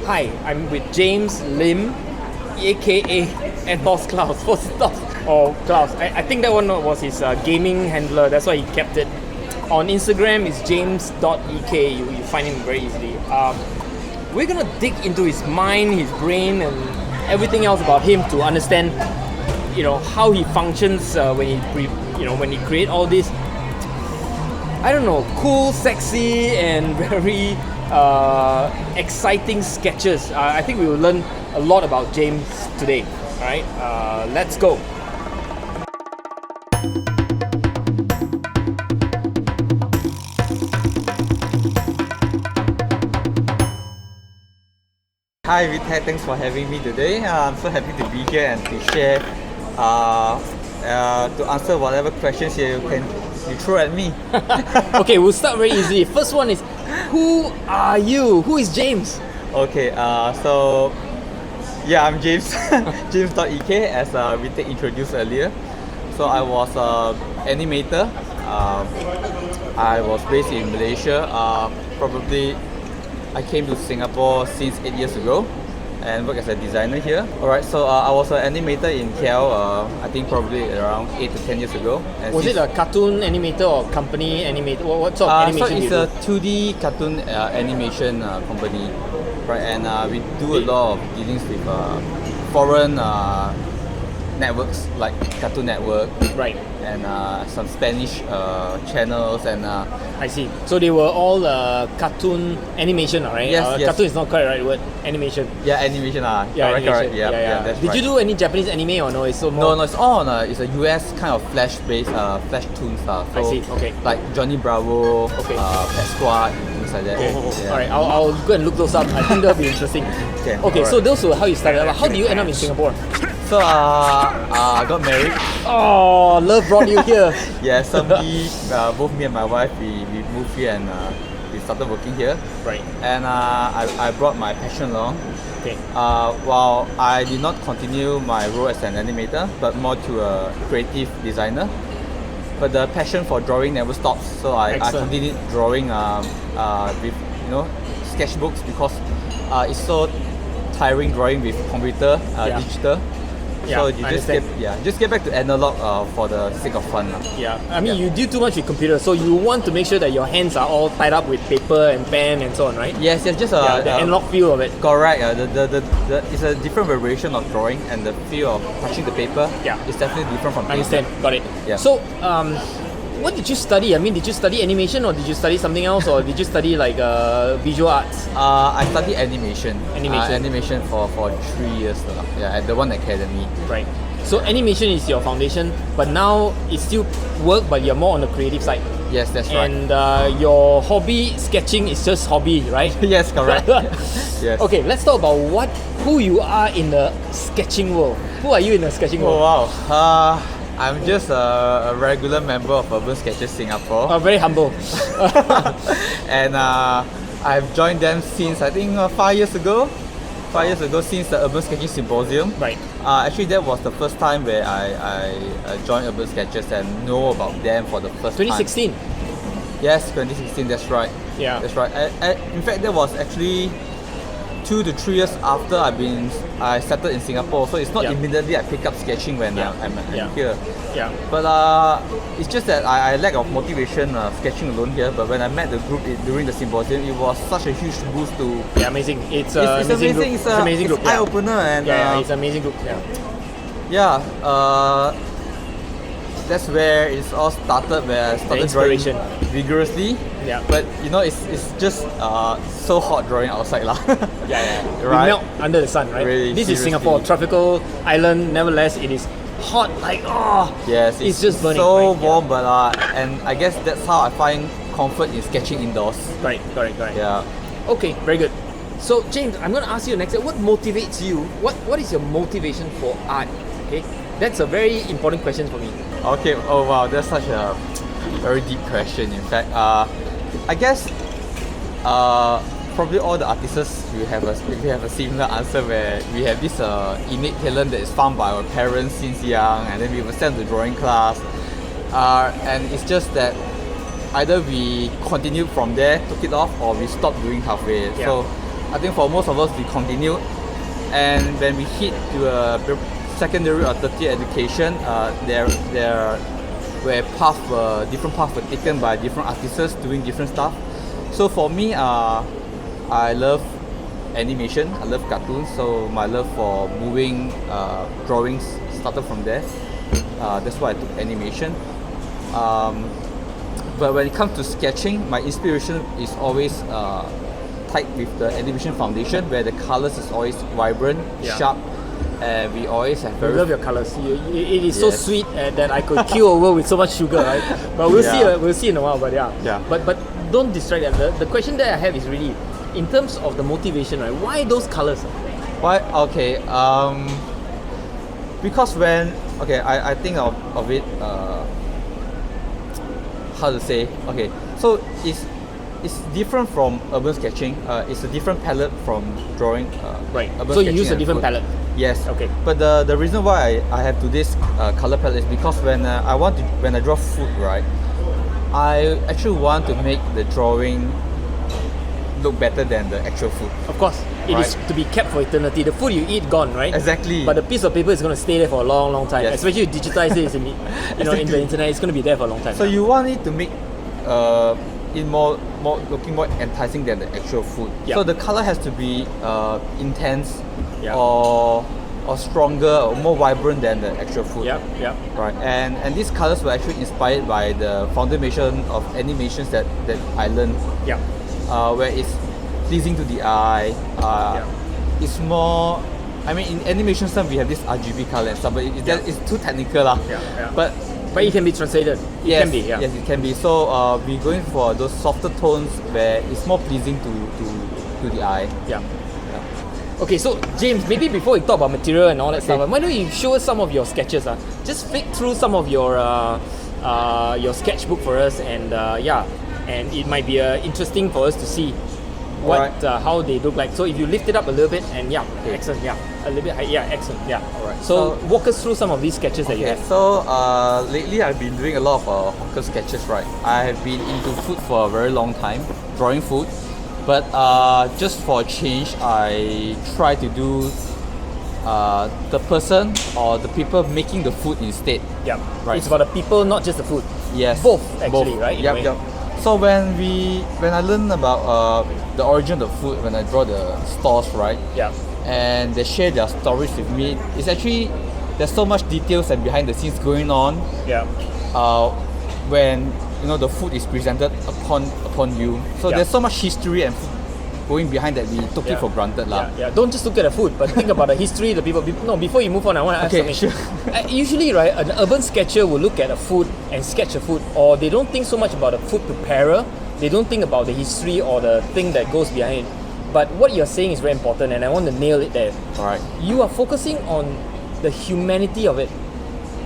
Hi, I'm with James Lim, aka Anthos Klaus. What's Klaus? Oh, Klaus. I think that one was his gaming handler. That's why he kept it. On Instagram, it's James.EK. You find him very easily. We're gonna dig into his mind, his brain, and everything else about him to understand, how he functions when he create all this. I don't know, cool, sexy, and very exciting sketches. I think we will learn a lot about James today. All right, let's go. Hi Whee Teck, thanks for having me today. I'm so happy to be here and to share, to answer whatever questions you throw at me. Okay, we'll start very easy. First one is, who are you? Who is James? Okay, so I'm James, James.EK, as Whee Teck introduced earlier. So I was an animator. I was based in Malaysia. Probably I came to Singapore since 8 years ago and work as a designer here. Alright, so I was an animator in KL, I think probably around 8 to 10 years ago. And was it a cartoon animator or company animator? What sort of animation so it's a 2D cartoon animation company, right? And we do a lot of dealings with foreign networks like Cartoon Network, right? And some Spanish channels and. I see. So they were all cartoon animation, right? Yes, yes. Cartoon is not quite the right word. Animation. Yeah, animation. Yeah, correct. Yeah. That's Did right. you do any Japanese anime or no? It's so more. No, it's all it's a US kind of flash-based flash toon stuff. So, I see. Okay. Like Johnny Bravo, Okay. Pet Squad, things like that. Okay. Yeah. All right. I'll go and look those up. I think that'll be interesting. Okay. Okay. Right. So those were how you started. How did you end up in Singapore? So I got married. Oh, love brought you here. Yeah. So both me and my wife, we moved here and we started working here. Right. And I brought my passion along. Okay. While I did not continue my role as an animator, but more to a creative designer. But the passion for drawing never stops. So I continued drawing with sketchbooks because it's so tiring drawing with computer, digital. Yeah, so you just get back to analog for the sake of fun. Yeah, I mean you do too much with computer, so you want to make sure that your hands are all tied up with paper and pen and so on, right? Yes, just the analog feel of it. Correct. It's a different variation of drawing, and the feel of touching the paper is definitely different from paper. Understand, got it. Yeah. So, what did you study? I mean, did you study animation or did you study something else, or did you study like visual arts? I studied animation. Animation for 3 years at the One Academy. Right. So animation is your foundation, but now it's still work, but you're more on the creative side. Yes, that's right. And your hobby, sketching, is just hobby, right? Yes, correct. Yes. Okay, let's talk about who you are in the sketching world. Who are you in the sketching world? Oh wow. I'm just a regular member of Urban Sketches Singapore. Very humble. And I've joined them since I think 5 years ago. 5 years ago, since the Urban Sketching Symposium. Right. Actually, that was the first time where I joined Urban Sketches and know about them for the first 2016. time. Yes, 2016. That's right. Yeah. That's right. In fact, that was actually 2 to 3 years after I settled in Singapore, so it's not immediately I pick up sketching when I'm here. Yeah. But it's just that I lack of motivation sketching alone here. But when I met the group during the symposium, it was such a huge boost to. Yeah, amazing. It's amazing. Group. It's an amazing group. Eye opener and it's an amazing group. That's where it's all started. Where I started drawing vigorously. Yeah. But it's just so hot drawing outside lah. Right. We melt under the sun, right? Really, this seriously. is Singapore, tropical island. Nevertheless, it is hot. Yes, it's just burning. So warm, but and I guess that's how I find comfort in sketching indoors. Right. Yeah. Okay, very good. So James, I'm going to ask you next. What motivates you? What is your motivation for art? Okay, that's a very important question for me. Okay. Oh wow, that's such a very deep question. In fact, I guess probably all the artists we have a similar answer where we have this innate talent that is found by our parents since young, and then we were sent to drawing class, and it's just that either we continue from there, took it off, or we stopped doing halfway. Yeah. So I think for most of us we continued, and when we hit to a secondary or tertiary education, there were different paths were taken by different artists doing different stuff. So for me, I love animation. I love cartoons. So my love for moving drawings started from there. That's why I took animation. But when it comes to sketching, my inspiration is always tied with the animation foundation, where the colors is always vibrant, sharp, and we always have I love your colors. It is so sweet that I could kill over with so much sugar, right? But we'll see in a while. But Yeah. But don't distract them. The question that I have is really, in terms of the motivation, right? Why those colors? Why? Okay. Because I think of it. How to say? Okay. So it's different from urban sketching. It's a different palette from drawing. Right. Urban So you sketching use a and different food. palette. Yes. Okay. But the reason why I have today's color palette is because when I draw food, right, I actually want to make the drawing look better than the actual food. Of course, it is to be kept for eternity. The food you eat gone, right? Exactly. But the piece of paper is going to stay there for a long, long time. Yes. Especially if you digitize it, in the internet, it's going to be there for a long time. So you want it to make it more looking more enticing than the actual food. Yep. So the color has to be intense Yep. or stronger or more vibrant than the actual food. Yeah. Right. And these colors were actually inspired by the foundation of animations that I learned. Yeah. Where it's pleasing to the eye. It's more. I mean, in animation stuff we have this RGB color and stuff, but it's too technical lah. Yeah. But it can be translated. It can be. Yeah. Yes, it can be. So we're going for those softer tones where it's more pleasing to the eye. Yeah. Okay, so James, maybe before we talk about material and all that stuff, why don't you show us some of your sketches? Just flick through some of your sketchbook for us, and and it might be interesting for us to see what how they look like. So if you lift it up a little bit, and excellent, a little bit high, excellent, Alright. So walk us through some of these sketches that you have. So lately I've been doing a lot of hawker sketches, right? I have been into food for a very long time, drawing food. But just for a change, I try to do the person or the people making the food instead. Yeah, right. It's about the people, not just the food. Yes, both actually, right? Yep. So when I learn about the origin of the food, when I draw the stores, right? Yeah. And they share their stories with me. It's actually there's so much details and behind the scenes going on. Yeah. When the food is presented upon you. So there's so much history and food going behind that we took it for granted lah. Yeah. Don't just look at the food, but think about the history, the people. No, before you move on, I want to ask something. Sure. Usually, right, an urban sketcher will look at a food and sketch a food, or they don't think so much about the food preparer. They don't think about the history or the thing that goes behind it. But what you're saying is very important, and I want to nail it there. Alright. You are focusing on the humanity of it.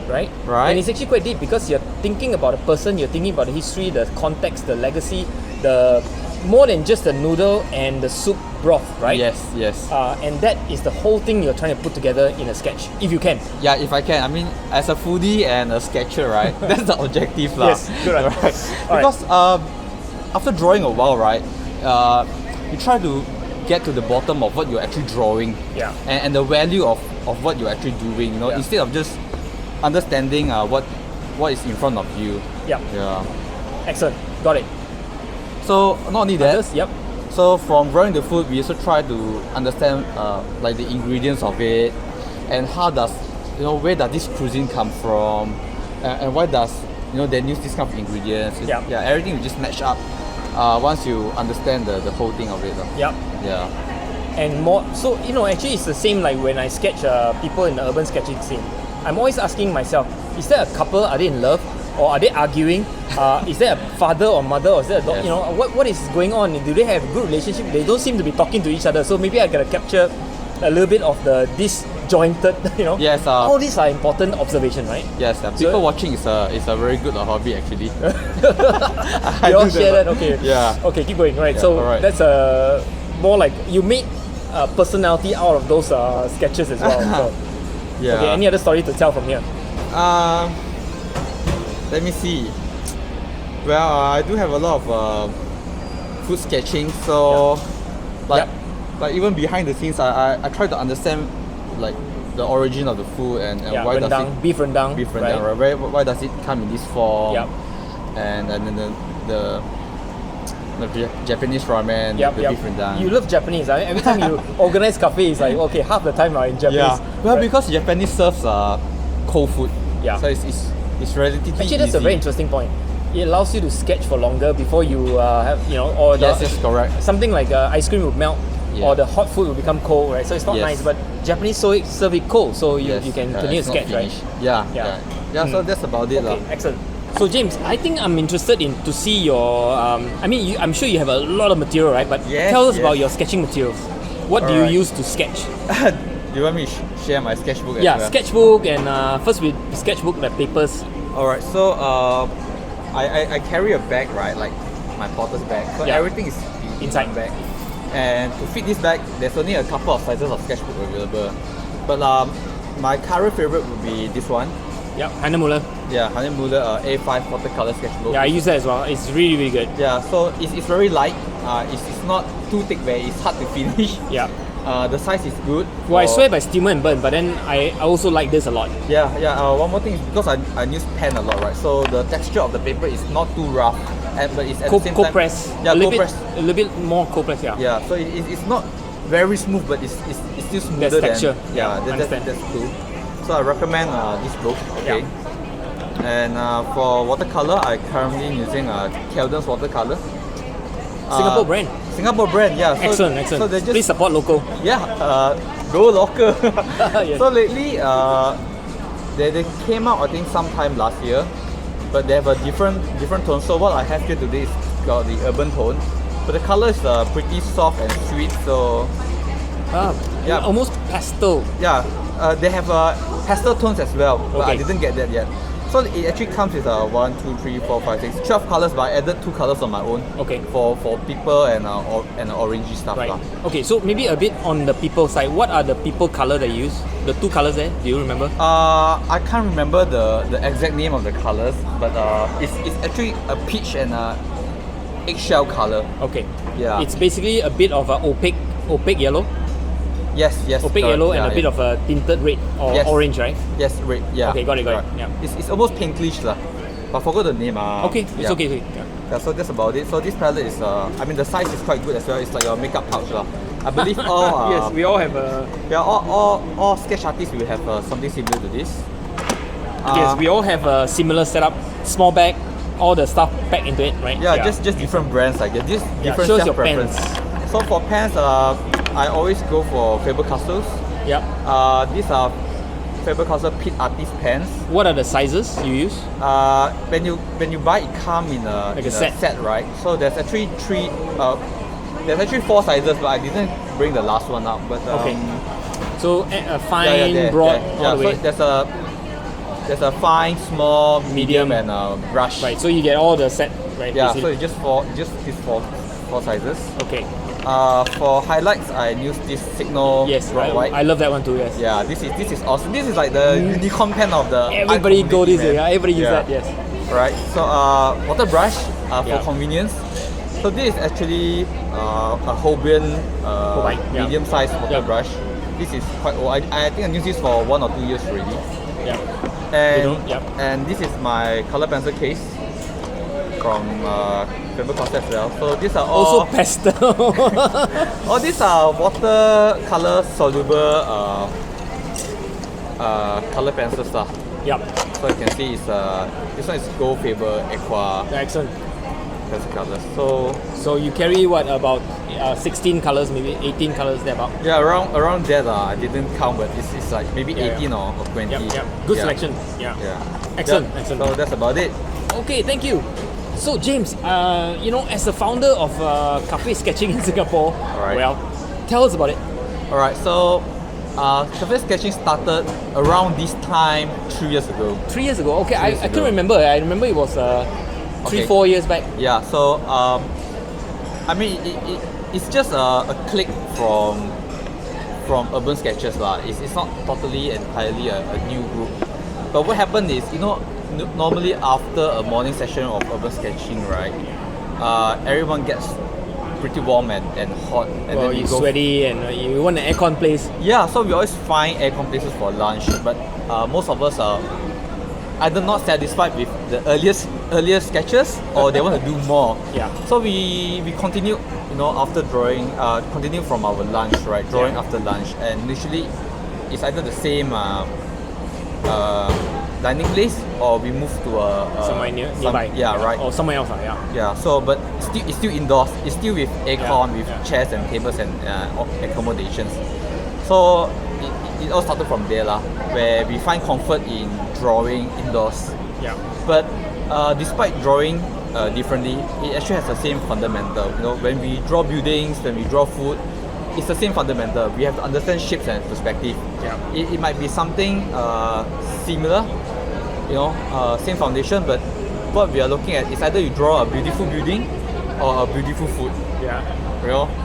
Right? And it's actually quite deep because you're thinking about a person, you're thinking about the history, the context, the legacy, the more than just the noodle and the soup broth, right? Yes. And that is the whole thing you're trying to put together in a sketch, if you can. Yeah, if I can. I mean, as a foodie and a sketcher, right? That's the objective lah. Yes, good. Right. Because after drawing a while, right, you try to get to the bottom of what you're actually drawing. Yeah. And the value of what you're actually doing. Instead of just understanding what is in front of you. Yeah. Excellent. Got it. So not only that. Yep. So from drawing the food, we also try to understand like the ingredients of it, and how does where does this cuisine come from, and why does they use this kind of ingredients. Everything will just match up once you understand the whole thing of it. Yep. Yeah. And more. So actually, it's the same like when I sketch people in the urban sketching scene. I'm always asking myself, is there a couple? Are they in love? Or are they arguing? Is there a father or mother? Or is there a dog? What is going on? Do they have a good relationship? They don't seem to be talking to each other. So maybe I gotta capture a little bit of the disjointed. Yes. All these are important observation, right? Yes. People watching is a very good hobby actually. You all share that. Okay. Yeah. Okay. Keep going. Right. Yeah, So alright. that's more like you made personality out of those sketches as well. So. Yeah. Okay. Any other story to tell from here? Let me see. Well, I do have a lot of food sketching. So, like even behind the scenes, I try to understand like the origin of the food and why does it beef rendang, right? Why does it come in this form? Yep. And then the Japanese ramen, the beef rendang. You love Japanese. Every time you organize cafe, it's like okay, half the time are in Japanese. Yeah. Well, because Japanese serves cold food. Yeah. So it's relatively Actually, that's easy. a very interesting point. It allows you to sketch for longer before you have, or Yes, correct. something like ice cream would melt, Yeah. or the hot food will become cold, right? So it's not Yes. nice. But Japanese serve it cold, so you can continue to it's not sketch, right? finished. Yeah. So that's about it, Okay, excellent. So James, I think I'm interested in to see your. I'm sure you have a lot of material, right? But Yes, tell us yes. about your sketching materials. What do you Alright. use to sketch? Do you want me to share my sketchbook as Yeah, well? sketchbook and first with sketchbook, the papers. Alright, so I carry a bag, right? Like my porter's bag. So Yeah. everything is Inside. one bag. And to fit this bag, there's only a couple of sizes of sketchbook available. But my current favorite would be this one. Yep, Heinemüller. Yeah, Heinemüller A5 watercolor sketchbook. Yeah, I use that as well. It's really, really good. Yeah, so it's very light. It's not too thick where it's hard to finish. Yeah. The size is good. Well, I for- swear by steamer and burn, but then I also like this a lot. Yeah. One more thing is because I use pen a lot, right? So the texture of the paper is not too rough, but it's at the same Cold time. press. Yeah, a little cold press. bit, a little bit more cold press. Yeah. Yeah, so it's not very smooth, but it's still smoother. There's texture. Than, Yeah, understand. that's cool. So I recommend this book. Okay. Yeah. And for watercolor, I currently using Keldon's watercolor. Singapore brand. Singapore brand, yeah. So, Excellent. So they just Please support local. yeah, go local. Yes. So lately, they came out I think sometime last year, but they have a different tone. So what I have here today is got the urban tone, but the color is pretty soft and sweet. So Yeah. Almost pastel. yeah, they have pastel tones as well, but I Okay. didn't get that yet. So it actually comes with 1, 2, 3, 4, 5, 6, 12 colors, but I added 2 colors on my own. Okay. For people and orangey stuff Right. lah. Okay, so maybe a bit on the people side. What are the people color that you use? The 2 colors there, do you remember? I can't remember the exact name of the colors, but it's actually a peach and a eggshell color. Okay. Yeah. It's basically a bit of a opaque yellow. Yes. Opaque correct. yellow and Yeah, a bit of a tinted red or Yes. orange, right? Yes, red. Yeah. Okay, got it. correct. Yeah. It's almost pinkish lah, but I forgot the name. Okay, it's yeah. okay. Yeah. Yeah, so that's about it. So this palette is the size is quite good as well. It's like a makeup pouch lah. I believe all Yes, we all have a. all sketch artists will have something similar to this. Yes, we all have a similar setup. Small bag, all the stuff packed into it, right? Yeah, just different brands like that. This Yeah, different shows your self-preference. So for pens, I always go for Faber-Castells. Yep. These are Faber-Castell Pit Artist pens. What are the sizes you use? When you buy it come in a, Like in a set. right? So there's actually 4 sizes, but I didn't bring the last one out. But Okay. So fine, broad, all the way. So there's a fine, small, medium, Medium. and a brush. Right. So you get all the set, right? Yeah. basically? So it's just these four sizes. Okay. For highlights, I use this Signal Yes, Broad White. I love that one too. Yes. Yeah, this is awesome. This is like the unicorn pen of the Everybody art go this community, way. man. Everybody use Yeah. that. Yes. Right. So water brush for Yeah. convenience. So this is actually a Hobian Holbein, yeah. medium sized water Yeah. brush. This is quite old. I think I've used this for 1 or 2 years already. Yeah. And Yep. and this is my color pencil case from Faber-Castell as well. So these are all Also pastel. all these are watercolor soluble color pencils lah. Yep. So you can see it's this one is Gold Faber Aqua Excellent. pencil colors. So you carry what about 16 colors, maybe 18 colors there about. Yeah, around that I didn't count, but it's like maybe Yeah, 18 or 20. Yep. Good Yeah. selection. Yeah. Yeah. Excellent. Yeah. Excellent. So that's about it. Okay, thank you. So James, as a founder of cafe sketching in Singapore, Alright. well, tell us about it. Alright, so cafe sketching started around this time 3 years ago. 3 years ago. Okay, years I ago. can't remember. I remember it was 3, Okay. 4 years back. Yeah, so I mean it's just a click from Urban Sketchers lah. It's not totally entirely a new group. But what happened is, normally after a morning session of urban sketching, right, everyone gets pretty warm and hot. And Well, then we you're go sweaty and you want an aircon place. Yeah, so we always find aircon places for lunch, but most of us are either not satisfied with the earlier sketches or they want to do more. Yeah. So we continue, after drawing, continue from our lunch, right? Drawing after lunch, and usually it's either the same dining place or we move to Somewhere nearby. Right. Or somewhere else, yeah. Yeah. So, but it's still indoors. It's still with aircon, with chairs and tables and accommodations. So it all started from there lah, where we find comfort in drawing indoors. Yeah. But despite drawing differently, it actually has the same fundamental. When we draw buildings, when we draw food, it's the same fundamental. We have to understand shapes and perspective. Yeah. It might be something similar, same foundation, but what we are looking at is either you draw a beautiful building or a beautiful food. Yeah.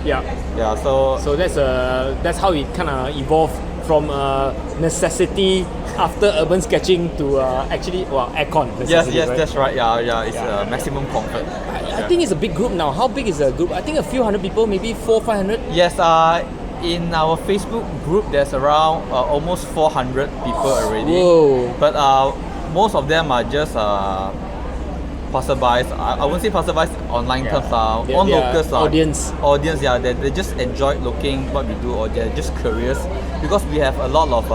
Yeah. Yeah. So that's how it kind of evolved from necessity after urban sketching to aircon necessity. yes, right? that's right. Yeah. It's maximum comfort. I think it's a big group now. How big is the group? I think a few hundred people, maybe 400-500. Yes, in our Facebook group, there's around almost 400 people already. Whoa. But most of them are just passerbys. I wouldn't say passerbys online terms. Onlookers. Audience, yeah. They just enjoy looking what we do, or they're just curious. Because we have a lot of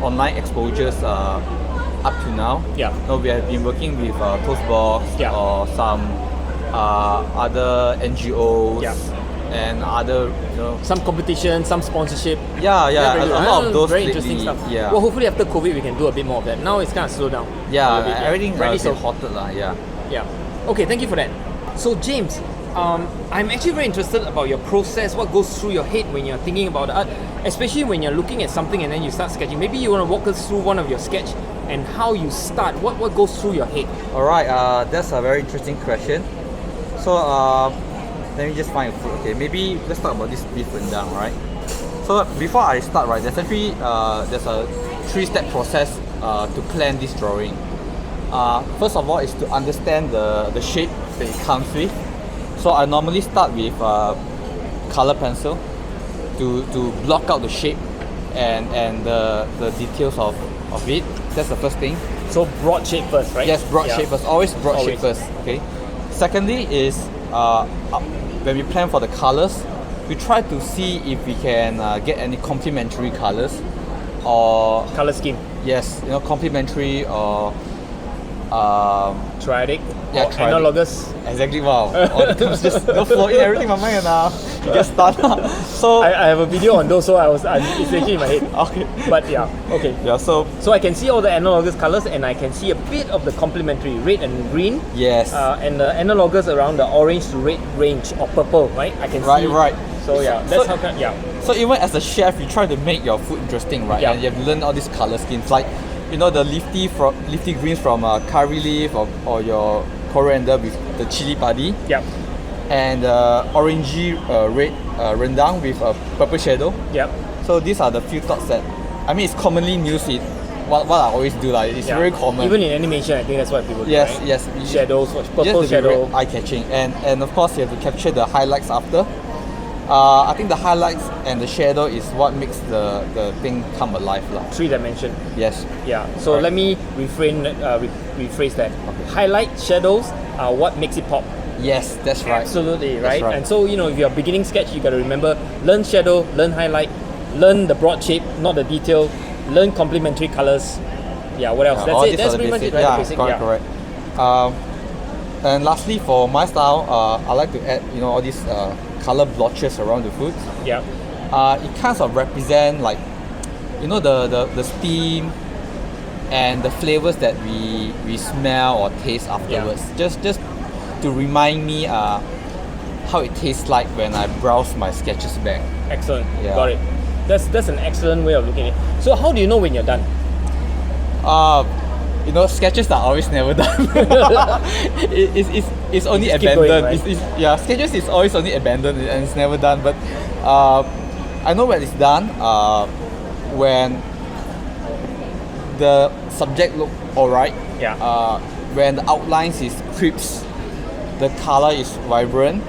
online exposures up to now. Yeah. We have been working with Toastbox or some other NGOs and other, some competition, some sponsorship. Yeah, a lot of those very lately. interesting stuff. Yeah. Well, hopefully after COVID we can do a bit more of that. Now it's kind of slowed down. Yeah, a bit, everything rightly is so. hotter lah. Yeah. Yeah. Okay, thank you for that. So James, I'm actually very interested about your process, what goes through your head when you're thinking about art, especially when you're looking at something and then you start sketching. Maybe you want to walk us through one of your sketch and how you start. What goes through your head? Alright, that's a very interesting question. So let me just find a food. Okay, maybe let's talk about this beef rendang, right? So before I start, right, there's actually there's a 3-step process to plan this drawing. First of all is to understand the shape that it comes with. So I normally start with color pencil to block out the shape and the details of it. That's the first thing. So broad shape first, right? Yes, broad shape first. Always broad shape first. Okay. Secondly is when we plan for the colors, we try to see if we can get any complementary colors or Color scheme. yes, complementary or Triadic. Yeah, or triadic. analogous. exactly. Wow, all the terms just don't flow in everything in my mind now. You get started. So I have a video on those, so it's actually in my head. okay. But yeah, okay. Yeah. So So I can see all the analogous colors and I can see a bit of the complementary red and green. yes. And the analogous around the orange to red range or purple, right? I can see. Right. So yeah, that's how can So even as a chef, you try to make your food interesting, right? Yeah. And you have to learn all these color schemes, like the leafy greens from curry leaf or your coriander with the chili padi, Yeah. and orangey red rendang with a purple shadow. Yeah. So these are the few thoughts that it's commonly used in what I always do. Like it's very common. Even in animation, I think that's what people do. yes, right? yes. Shadows, purple Just to be shadow. eye catching, and of course you have to capture the highlights after. I think the highlights and the shadow is what makes the thing come alive lah. 3 dimension. Yes. Yeah. So Right. let me rephrase that. Highlight shadows are what makes it pop. Yes, that's right. Absolutely, That's right? right. And so, if you're beginning sketch, you got to remember, learn shadow, learn highlight, learn the broad shape, not the detail, learn complementary colors. Yeah, what else? All That's it. these That's are the pretty much it, basic. right? Yeah, The basic, correct. And lastly, for my style, I like to add, all these color blotches around the food. Yeah. It kind of represent like, the steam and the flavors that we smell or taste afterwards. Just to remind me how it tastes like when I browse my sketches back. Excellent. Yeah. Got it. That's an excellent way of looking at it. So how do you know when you're done? Sketches are always never done. It's only just keep abandoned. going, right? Sketches is always only abandoned and it's never done. But I know when it's done when the subject look alright. Yeah. When the outlines is crisp, the color is vibrant,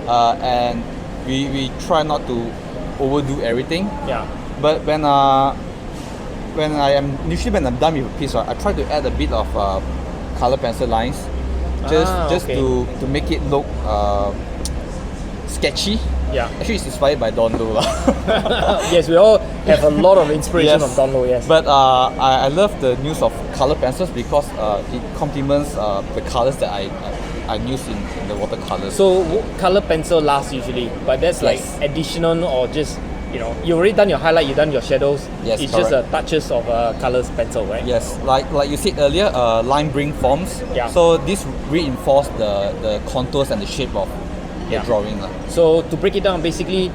and we try not to overdo everything. Yeah. But when when I'm done with a piece, right, I try to add a bit of color pencil lines, just okay. to make it look sketchy. Yeah. Actually, it's inspired by Don Lo lah. Yes, we all have a lot of inspiration Yes. of Don Lo, yes. But I love the use of color pencils because it complements the colors that I use in the watercolors. So color pencil lasts usually, but that's like Yes. additional or just, you've already done your highlight, you've done your shadows. Yes, it's just correct. touches of colors pencil, right? Yes, like you said earlier, line bring forms. Yeah. So this reinforce the contours and the shape of the Yeah. drawing lah. So to break it down, basically,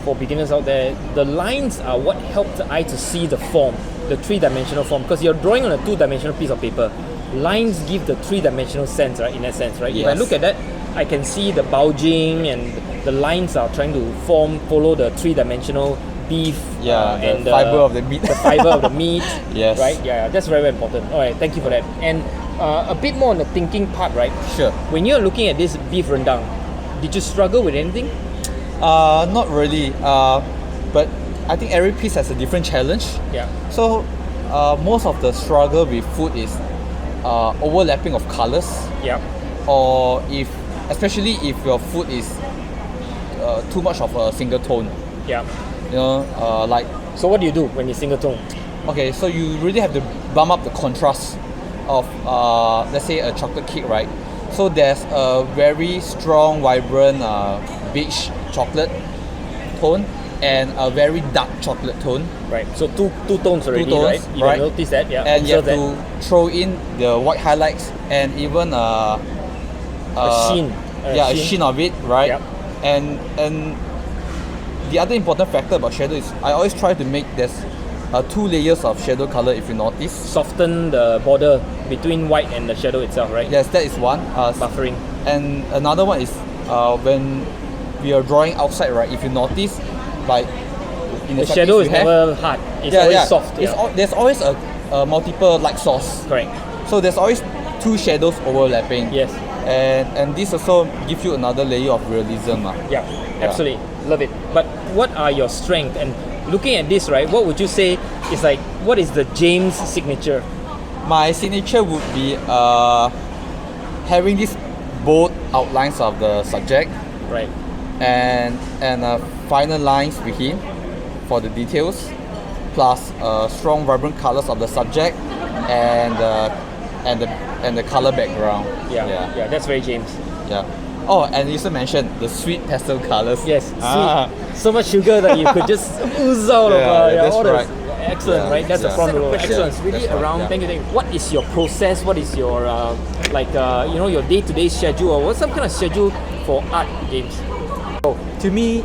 for beginners out there, the lines are what help the eye to see the form, the three-dimensional form. Because you're drawing on a two-dimensional piece of paper. Lines give the three-dimensional sense, right? In a sense, right? If I Yes. look at that, I can see the bulging and the lines are trying to follow the three-dimensional beef. Yeah, the and fiber of the meat. The fiber of the meat. Yes. Right? Yeah, that's very, very important. All right, thank you for that. And a bit more on the thinking part, right? Sure. When you're looking at this beef rendang, did you struggle with anything? Not really. But I think every piece has a different challenge. Yeah. So most of the struggle with food is overlapping of colors, Yeah. or especially if your food is too much of a single tone. Yeah. Like So what do you do when you single tone? okay, so you really have to bump up the contrast of let's say a chocolate cake, right? So there's a very strong, vibrant beige chocolate tone and a very dark chocolate tone. Right. So two tones already, Two tones, right? You right. can notice that. Yeah. And you have Observe to throw in the white highlights and even a sheen. a sheen of it, right? Yep. And the other important factor about shadow is I always try to make there's 2 layers of shadow color, if you notice. Soften the border between white and the shadow itself, right? Yes, that is one. Buffering. And another one is when we are drawing outside, right? If you notice, like in The the shadow is we have, never hard. It's always soft. Yeah. There's always a multiple light source. Correct. So there's always 2 shadows overlapping. Yes. And this also gives you another layer of realism. Yeah. Absolutely. Love it. But what are your strengths? And looking at this, right, what would you say is like, what is the James signature? My signature would be having these bold outlines of the subject Right. and finer lines with him for the details, plus strong vibrant colors of the subject and the color background. Yeah. That's very James. Yeah. Oh, and you also mentioned the sweet pastel colors. Yes. Sweet. So much sugar that you could just ooze out that's all this. right. Excellent, Yeah, right? That's yeah. the front row. Excellent. It's really that's right, around. yeah. Thank you. What is your process? What is your your day-to-day schedule, or what's some kind of schedule for art, James? To me,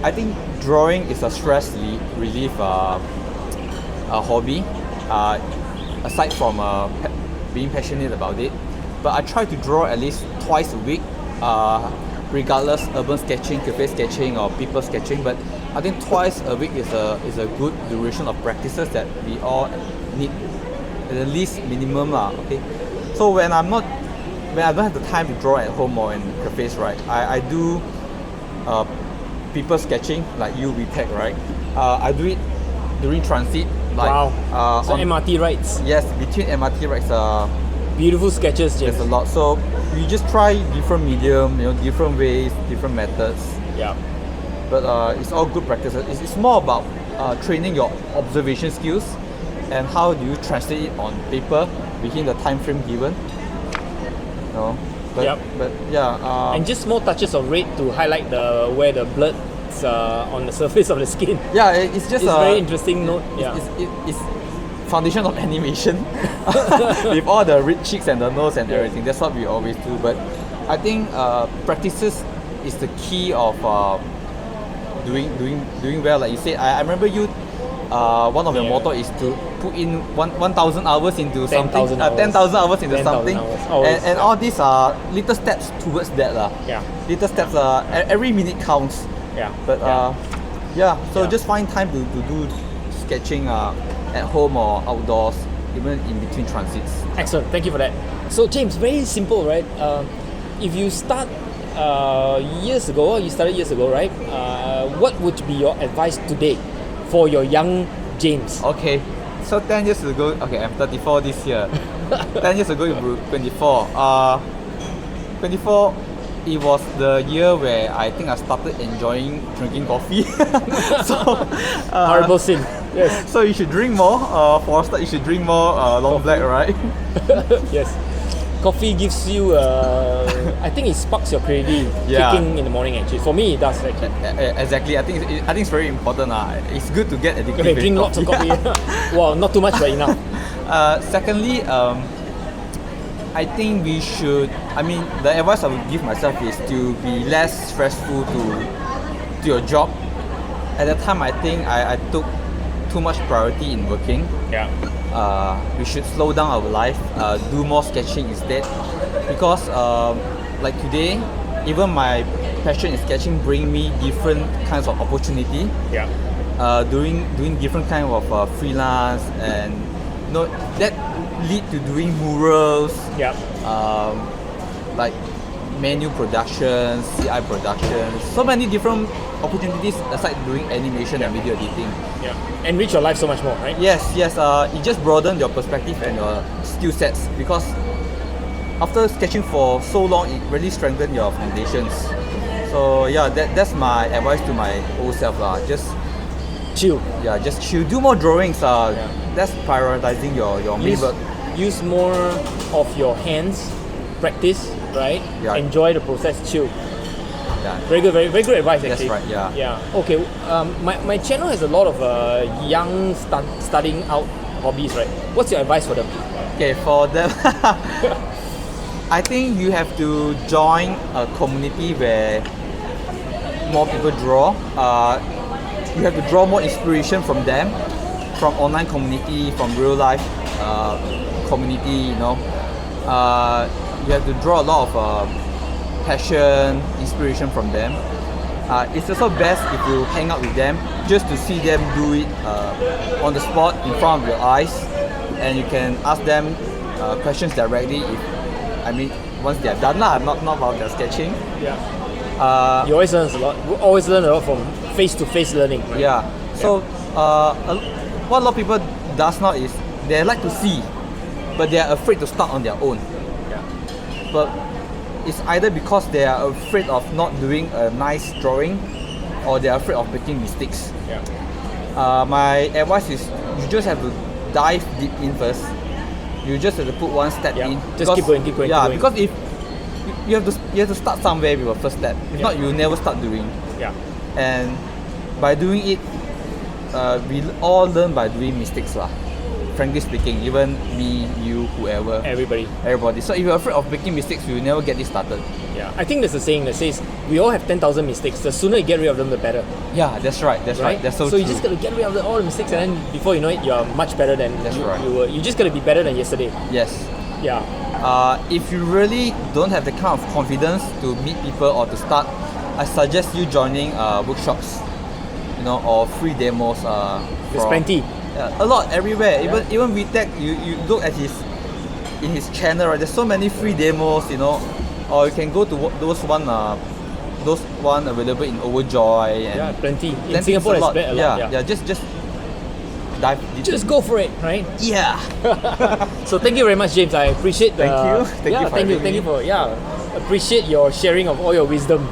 I think drawing is a stress relief hobby. Aside from being passionate about it, but I try to draw at least twice a week, regardless urban sketching, cafe sketching, or people sketching. But I think twice a week is a good duration of practices that we all need, at the least minimum lah. Okay, so when I don't have the time to draw at home or in cafes, right, I do people sketching like Whee Teck, right? I do it during transit. Like, Wow. So MRT rides. Yes, between MRT rides, Beautiful sketches, James. there's a lot. So you just try different medium, different ways, different methods. Yeah. But it's all good practices. It's more about training your observation skills and how do you translate it on paper within the time frame given. But, Yep. but yeah. And just small touches of red to highlight where the blood's on the surface of the skin. yeah, it's just It's a very interesting note. Yeah. It's foundation of animation with all the red cheeks and the nose and everything. That's what we always do. But I think practices is the key of doing well. Like you said, I remember you. One of your motto is to put in 1,000 hours into 10,000 something. hours. 10,000 hours into 10,000 something. hours. Always, And all these are little steps towards that lah. Yeah. Little steps. Every minute counts. Yeah. But so Yeah. just find time to do sketching at home or outdoors, even in between transits. Excellent, thank you for that. So James, very simple, right? If you start years ago, you started years ago, right? What would be your advice today for your young James? Okay, so 10 years ago, okay, I'm 34 this year. 10 years ago, you were 24. 24, it was the year where I think I started enjoying drinking coffee. So, Horrible sin. Yes. so you should drink more. For a start, you should drink more long black, right? Yes. Coffee gives you, I think it sparks your creativity Yeah. kicking in the morning actually. For me, it does actually. Exactly. I think it's very important. It's good to get addicted. Okay, with drink lots of coffee. Well, not too much, but enough. Secondly, I think we should. I mean, the advice I would give myself is to be less stressful to your job. At that time, I think I took too much priority in working. Yeah. We should slow down our life, do more sketching instead, because like today, even my passion in sketching bring me different kinds of opportunity. Yeah. Doing different kind of freelance, and that lead to doing murals, Yeah. like menu productions, CI productions, so many different opportunities aside doing animation and video editing. Yeah. Enrich your life so much more, right? Yes, it just broaden your perspective and your skill sets, because after sketching for so long, it really strengthened your foundations. So yeah, that's my advice to my old self lah. Just Chill. just chill, do more drawings. That's prioritizing your main work. Use more of your hands, practice, right? Yeah. Enjoy the process, chill. Yeah. Very good, very good advice actually. That's right, yeah. Yeah. Okay. My channel has a lot of young studying out hobbies, right? What's your advice for them? Okay, for them, I think you have to join a community where more people draw. You have to draw more inspiration from them, from online community, from real life community. You have to draw a lot of passion, inspiration from them. It's also best if you hang out with them, just to see them do it on the spot in front of your eyes, and you can ask them questions directly. Once they are done, not about their sketching. Yeah. You always learn a lot. We always learn a lot from face-to-face learning. Right? Yeah. So what a lot of people does now is they like to see, but they are afraid to start on their own. Yeah. But it's either because they are afraid of not doing a nice drawing, or they are afraid of making mistakes. Yeah. My advice is you just have to dive deep in first. You just have to put one step Yeah. in. Just keep going. Yeah, because if you have to start somewhere with your first step. If not, you'll never start doing. Yeah. And by doing it, we all learn by doing mistakes lah. Frankly speaking, even me, you, whoever, everybody. So if you're afraid of making mistakes, you'll never get this started. Yeah. I think there's a saying that says we all have 10,000 mistakes. The sooner you get rid of them, the better. Yeah, that's right. That's right. That's so you true. just gotta get rid of all the mistakes, and then before you know it, you're much better than That's you, right. you were. You just gotta be better than yesterday. Yes. Yeah. If you really don't have the kind of confidence to meet people or to start, I suggest you joining workshops, or free demos. There's plenty. A lot everywhere. Even Whee Teck, you look at in his channel, right? There's so many free demos, or you can go to those one available in Overjoy. And Yeah, plenty. In Singapore, a there's a lot. Yeah. Just dive deep. Just go for it, right? Yeah. So thank you very much, James. I appreciate Thank you. Thank you for having Thank you for appreciate your sharing of all your wisdom.